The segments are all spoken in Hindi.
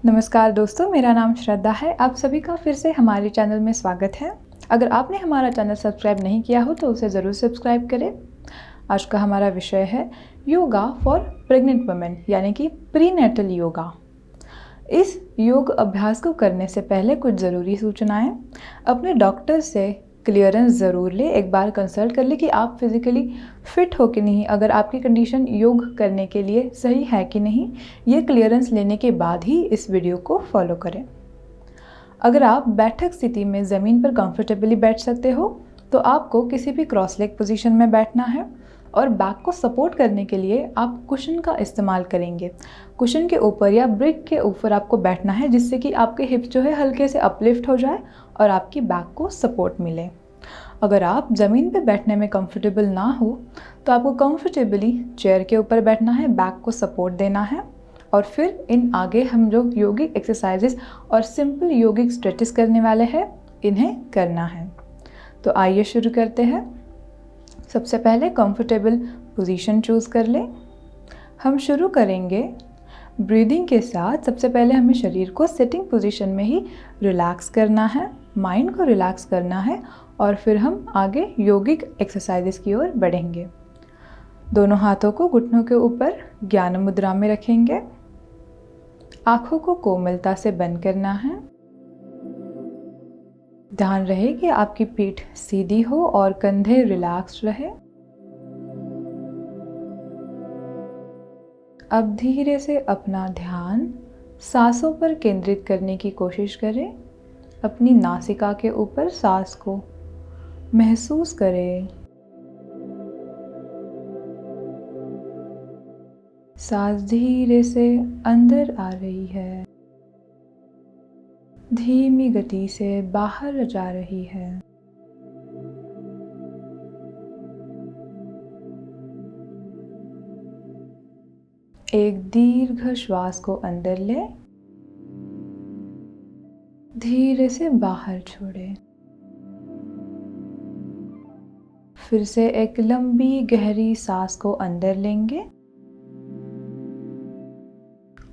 नमस्कार दोस्तों, मेरा नाम श्रद्धा है। आप सभी का फिर से हमारे चैनल में स्वागत है। अगर आपने हमारा चैनल सब्सक्राइब नहीं किया हो तो उसे ज़रूर सब्सक्राइब करें। आज का हमारा विषय है योगा फॉर प्रेग्नेंट वुमेन, यानी कि प्रीनेटल योगा। इस योग अभ्यास को करने से पहले कुछ ज़रूरी सूचनाएं। अपने डॉक्टर से क्लियरेंस ज़रूर लें, एक बार कंसल्ट कर लें कि आप फिज़िकली फ़िट हो कि नहीं, अगर आपकी कंडीशन योग करने के लिए सही है कि नहीं। ये क्लियरेंस लेने के बाद ही इस वीडियो को फॉलो करें। अगर आप बैठक स्थिति में ज़मीन पर कंफर्टेबली बैठ सकते हो तो आपको किसी भी क्रॉस लेग पोजीशन में बैठना है और बैक को सपोर्ट करने के लिए आप कुशन का इस्तेमाल करेंगे। कुशन के ऊपर या ब्रिक के ऊपर आपको बैठना है, जिससे कि आपके हिप्स जो है हल्के से अपलिफ्ट हो जाए और आपकी बैक को सपोर्ट मिले। अगर आप ज़मीन पर बैठने में कंफर्टेबल ना हो तो आपको कंफर्टेबली चेयर के ऊपर बैठना है, बैक को सपोर्ट देना है और फिर इन आगे हम जो योगिक एक्सरसाइजेस और सिंपल योगिक स्ट्रेचेस करने वाले हैं, इन्हें करना है। तो आइए शुरू करते हैं। सबसे पहले कंफर्टेबल पोजीशन चूज़ कर लें। हम शुरू करेंगे ब्रीदिंग के साथ। सबसे पहले हमें शरीर को सिटिंग पोजीशन में ही रिलैक्स करना है, माइंड को रिलैक्स करना है और फिर हम आगे योगिक एक्सरसाइजेस की ओर बढ़ेंगे। दोनों हाथों को घुटनों के ऊपर ज्ञान मुद्रा में रखेंगे। आँखों को कोमलता से बंद करना है। ध्यान रहे कि आपकी पीठ सीधी हो और कंधे रिलैक्स रहे। अब धीरे से अपना ध्यान सांसों पर केंद्रित करने की कोशिश करें। अपनी नासिका के ऊपर सांस को महसूस करें। सांस धीरे से अंदर आ रही है, धीमी गति से बाहर जा रही है। एक दीर्घ श्वास को अंदर ले, धीरे से बाहर छोड़े। फिर से एक लंबी गहरी सांस को अंदर लेंगे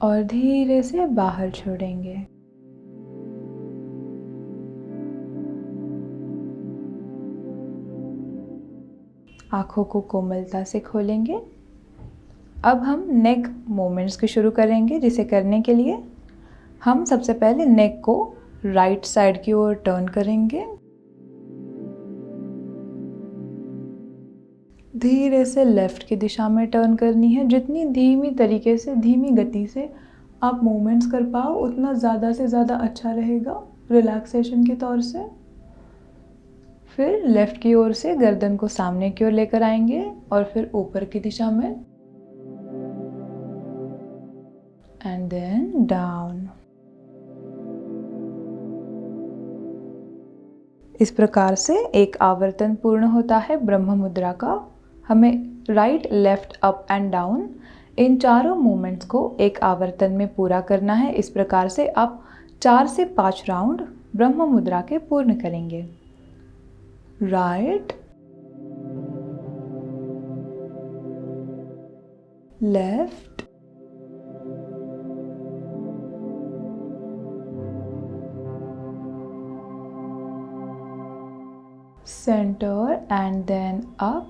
और धीरे से बाहर छोड़ेंगे। आँखों को कोमलता से खोलेंगे। अब हम नेक मूवमेंट्स की शुरू करेंगे, जिसे करने के लिए हम सबसे पहले नेक को राइट साइड की ओर टर्न करेंगे। धीरे से लेफ्ट की दिशा में टर्न करनी है। जितनी धीमी तरीके से, धीमी गति से आप मूवमेंट्स कर पाओ उतना ज़्यादा से ज़्यादा अच्छा रहेगा रिलैक्सेशन के तौर से। फिर लेफ्ट की ओर से गर्दन को सामने की ओर लेकर आएंगे और फिर ऊपर की दिशा में एंड देन डाउन। इस प्रकार से एक आवर्तन पूर्ण होता है ब्रह्म मुद्रा का। हमें right, left, up and down in चारों मूवमेंट्स को एक आवर्तन में पूरा करना है। इस प्रकार से आप 4 से 5 राउंड ब्रह्म मुद्रा के पूर्ण करेंगे। Right, left, center and then up,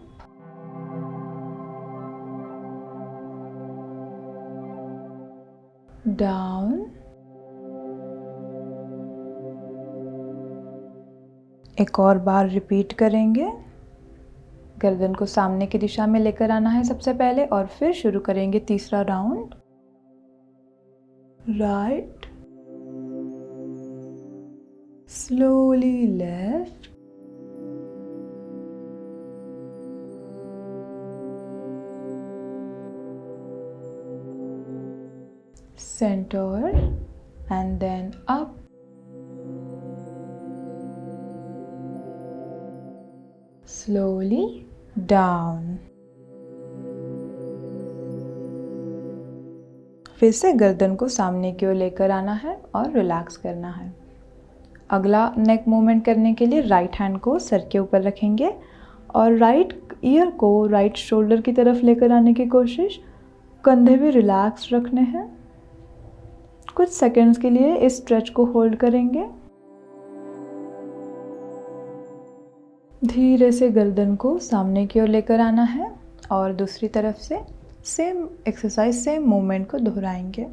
down, एक और बार रिपीट करेंगे। गर्दन को सामने की दिशा में लेकर आना है सबसे पहले और फिर शुरू करेंगे तीसरा round. Right, slowly left, center and then up, slowly down। फिर से गर्दन को सामने की ओर लेकर आना है और रिलैक्स करना है। अगला नेक मूवमेंट करने के लिए राइट हैंड को सर के ऊपर रखेंगे और राइट ईयर को राइट शोल्डर की तरफ लेकर आने की कोशिश। कंधे भी रिलैक्स रखने हैं। कुछ सेकंड्स के लिए इस स्ट्रेच को होल्ड करेंगे। धीरे से गर्दन को सामने की ओर लेकर आना है और दूसरी तरफ से सेम एक्सरसाइज, सेम मूवमेंट को दोहराएंगे।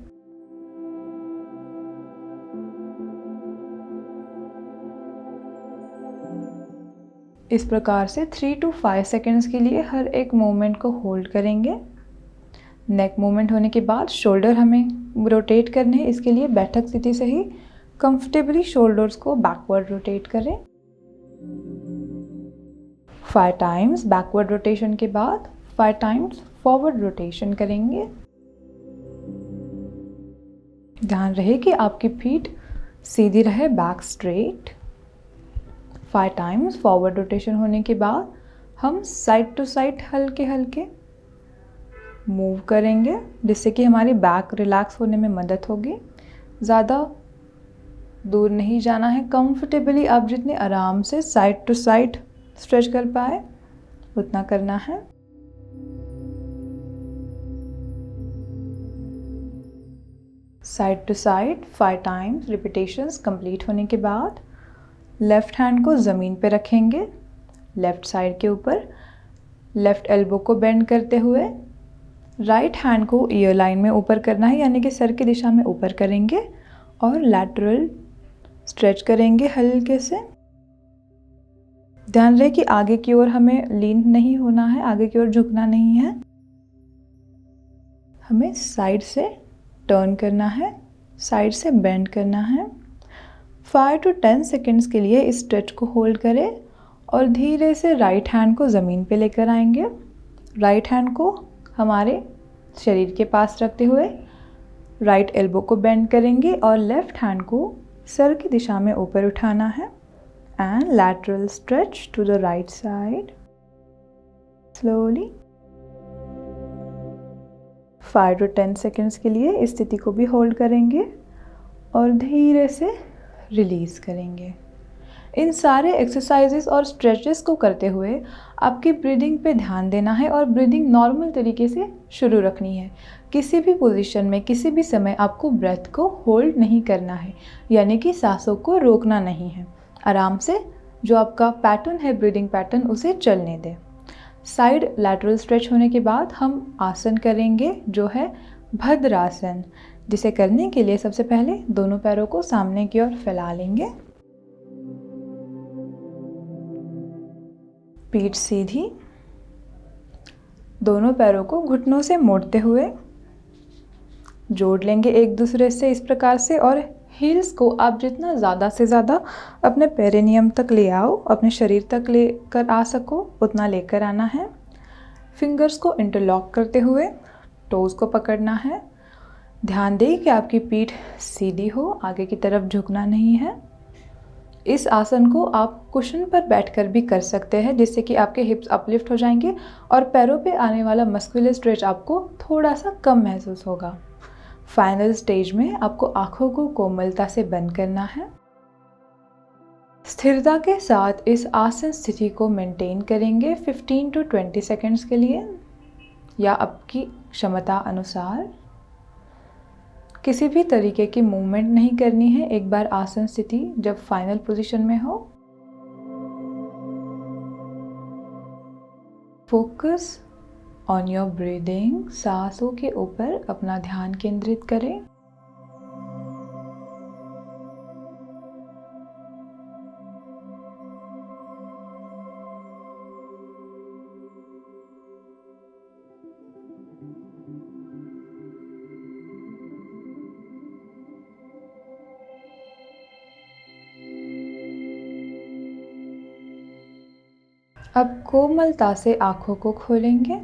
इस प्रकार से 3 to 5 सेकंड्स के लिए हर एक मूवमेंट को होल्ड करेंगे। नेक मूवमेंट होने के बाद शोल्डर हमें रोटेट करने हैं। इसके लिए बैठक स्थिति से ही कंफर्टेबली शोल्डर्स को बैकवर्ड रोटेट करें। 5 टाइम्स बैकवर्ड रोटेशन के बाद 5 टाइम्स फॉरवर्ड रोटेशन करेंगे। ध्यान रहे कि आपकी फीट सीधी रहे, back straight. 5 times forward rotation होने के बाद हम साइड टू साइड हल्के हल्के मूव करेंगे, जिससे कि हमारी बैक रिलैक्स होने में मदद होगी। ज़्यादा दूर नहीं जाना है, कंफर्टेबली आप जितने आराम से साइड टू साइड स्ट्रेच कर पाए उतना करना है। Side to side 5 times repetitions complete होने के बाद लेफ़्ट हैंड को ज़मीन पे रखेंगे, लेफ़्ट साइड के ऊपर। लेफ़्ट एल्बो को बेंड करते हुए राइट हैंड को ईयर लाइन में ऊपर करना है, यानी कि सर की दिशा में ऊपर करेंगे और लैटरल स्ट्रेच करेंगे हल्के से। ध्यान रहे कि आगे की ओर हमें लीन नहीं होना है, आगे की ओर झुकना नहीं है, हमें साइड से टर्न करना है, साइड से बेंड करना है। 5 to 10 सेकेंड्स के लिए इस स्ट्रेच को होल्ड करें और धीरे से राइट हैंड को ज़मीन पे लेकर आएंगे। राइट हैंड को हमारे शरीर के पास रखते हुए राइट एल्बो को बेंड करेंगे और लेफ़्ट हैंड को सर की दिशा में ऊपर उठाना है and lateral stretch to the right side slowly. 5 to 10 seconds के लिए इस स्थिति को भी होल्ड करेंगे और धीरे से रिलीज़ करेंगे। इन सारे एक्सरसाइजेस और स्ट्रेचेस को करते हुए आपकी ब्रीदिंग पे ध्यान देना है और ब्रीदिंग नॉर्मल तरीके से शुरू रखनी है। किसी भी पोजीशन में किसी भी समय आपको ब्रेथ को होल्ड नहीं करना है, यानी कि सांसों को रोकना नहीं है। आराम से जो आपका पैटर्न है, ब्रीदिंग पैटर्न, उसे चलने दें। साइड लैटरल स्ट्रेच होने के बाद हम आसन करेंगे जो है भद्रासन, जिसे करने के लिए सबसे पहले दोनों पैरों को सामने की ओर फैला लेंगे। पीठ सीधी, दोनों पैरों को घुटनों से मोड़ते हुए जोड़ लेंगे एक दूसरे से इस प्रकार से, और हील्स को आप जितना ज़्यादा से ज़्यादा अपने पेरिनियम तक ले आओ, अपने शरीर तक लेकर आ सको उतना लेकर आना है। फिंगर्स को इंटरलॉक करते हुए टोज़ को पकड़ना है। ध्यान दें कि आपकी पीठ सीधी हो, आगे की तरफ झुकना नहीं है। इस आसन को आप कुशन पर बैठकर भी कर सकते हैं, जिससे कि आपके हिप्स अपलिफ्ट हो जाएंगे और पैरों पे आने वाला मस्कुलर स्ट्रेच आपको थोड़ा सा कम महसूस होगा। फाइनल स्टेज में आपको आँखों को कोमलता से बंद करना है। स्थिरता के साथ इस आसन स्थिति को मेंटेन करेंगे 15 to 20 सेकेंड्स के लिए, या आपकी क्षमता अनुसार। किसी भी तरीके की मूवमेंट नहीं करनी है एक बार आसन स्थिति जब फाइनल पोजीशन में हो। फोकस ऑन योर ब्रीदिंग, सांसों के ऊपर अपना ध्यान केंद्रित करें। अब कोमलता से आँखों को खोलेंगे।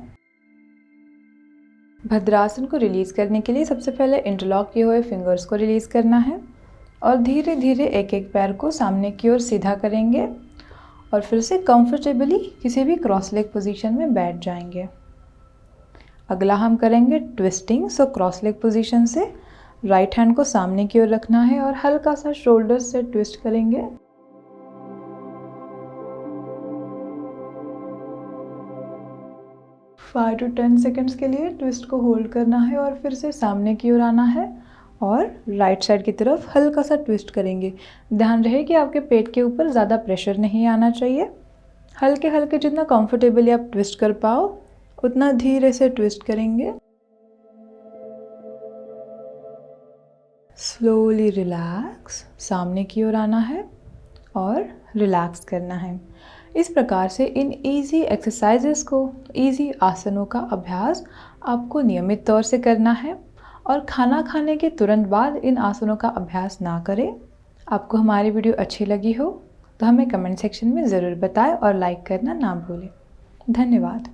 भद्रासन को रिलीज़ करने के लिए सबसे पहले इंटरलॉक किए हुए फिंगर्स को रिलीज़ करना है और धीरे धीरे एक एक पैर को सामने की ओर सीधा करेंगे और फिर से कंफर्टेबली किसी भी क्रॉस लेग पोजीशन में बैठ जाएंगे। अगला हम करेंगे twisting. So cross leg position से राइट हैंड को सामने की ओर रखना है और हल्का सा शोल्डर से ट्विस्ट करेंगे। फाइव टू 10 सेकेंड्स के लिए ट्विस्ट को होल्ड करना है और फिर से सामने की ओर आना है और राइट साइड की तरफ हल्का सा ट्विस्ट करेंगे। ध्यान रहे कि आपके पेट के ऊपर ज़्यादा प्रेशर नहीं आना चाहिए। हल्के हल्के जितना कंफर्टेबली आप ट्विस्ट कर पाओ उतना धीरे से ट्विस्ट करेंगे। स्लोली रिलैक्स, सामने की ओर आना है और रिलैक्स करना है। इस प्रकार से इन इजी एक्सरसाइजेस को, इजी आसनों का अभ्यास आपको नियमित तौर से करना है और खाना खाने के तुरंत बाद इन आसनों का अभ्यास ना करें। आपको हमारी वीडियो अच्छी लगी हो तो हमें कमेंट सेक्शन में ज़रूर बताएं और लाइक करना ना भूलें। धन्यवाद।